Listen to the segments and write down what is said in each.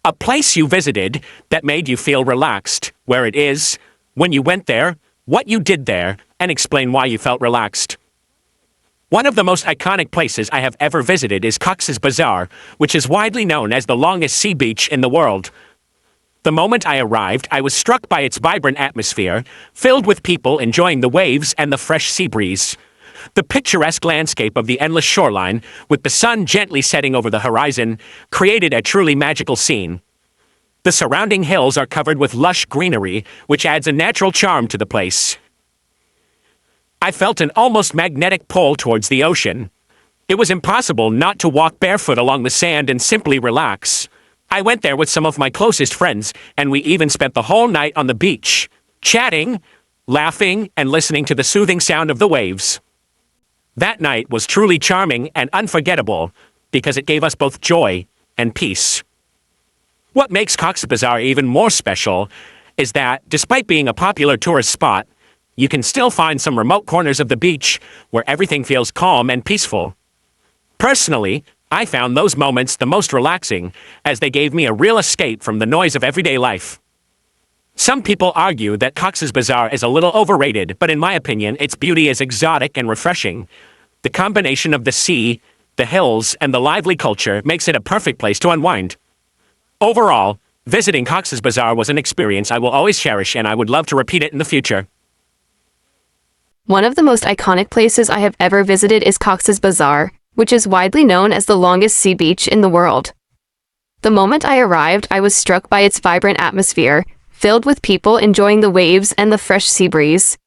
A place you visited that made you feel relaxed, where it is, when you went there, what you did there, and explain why you felt relaxed. One of the most iconic places I have ever visited is Cox's Bazar, which is widely known as the longest sea beach in the world. The moment I arrived, I was struck by its vibrant atmosphere, filled with people enjoying the waves and the fresh sea breeze. The picturesque landscape of the endless shoreline, with the sun gently setting over the horizon, created a truly magical scene. The surrounding hills are covered with lush greenery, which adds a natural charm to the place. I felt an almost magnetic pull towards the ocean. It was impossible not to walk barefoot along the sand and simply relax. I went there with some of my closest friends, and we even spent the whole night on the beach, chatting, laughing, and listening to the soothing sound of the waves. That night was truly charming and unforgettable because it gave us both joy and peace. What makes Cox's Bazar even more special is that, despite being a popular tourist spot, you can still find some remote corners of the beach where everything feels calm and peaceful. Personally, I found those moments the most relaxing, as they gave me a real escape from the noise of everyday life. Some people argue that Cox's Bazar is a little overrated, but in my opinion, its beauty is exotic and refreshing. The combination of the sea, the hills, and the lively culture makes it a perfect place to unwind. Overall, visiting Cox's Bazar was an experience I will always cherish, and I would love to repeat it in the future. One of the most iconic places I have ever visited is Cox's Bazar, which is widely known as the longest sea beach in the world. The moment I arrived, I was struck by its vibrant atmosphere, filled with people enjoying the waves and the fresh sea breeze.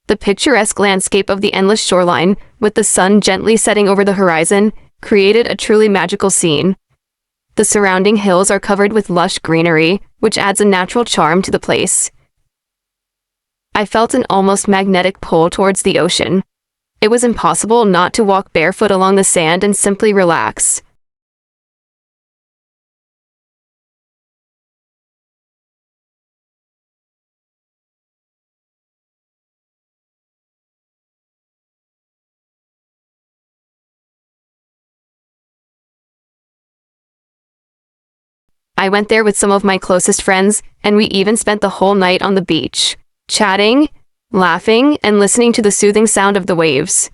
The picturesque landscape of the endless shoreline, with the sun gently setting over the horizon, created a truly magical scene. The surrounding hills are covered with lush greenery, which adds a natural charm to the place. I felt an almost magnetic pull towards the ocean. It was impossible not to walk barefoot along the sand and simply relax. I went there with some of my closest friends, and we even spent the whole night on the beach, chatting, laughing, and listening to the soothing sound of the waves.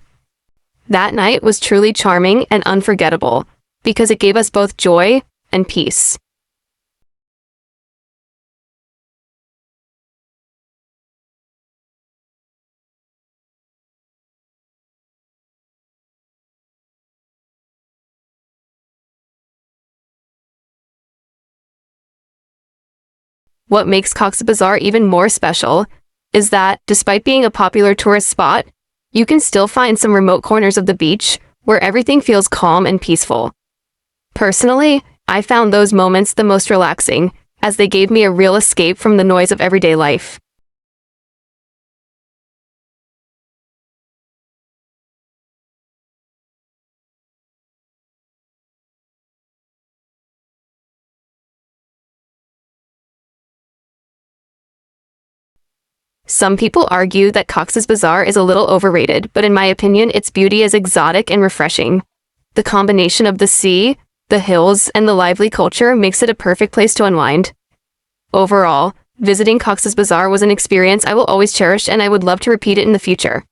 That night was truly charming and unforgettable, because it gave us both joy and peace. What makes Cox's Bazar even more special is that, despite being a popular tourist spot, you can still find some remote corners of the beach where everything feels calm and peaceful. Personally, I found those moments the most relaxing, as they gave me a real escape from the noise of everyday life. Some people argue that Cox's Bazar is a little overrated, but in my opinion, its beauty is exotic and refreshing. The combination of the sea, the hills, and the lively culture makes it a perfect place to unwind. Overall, visiting Cox's Bazar was an experience I will always cherish, and I would love to repeat it in the future.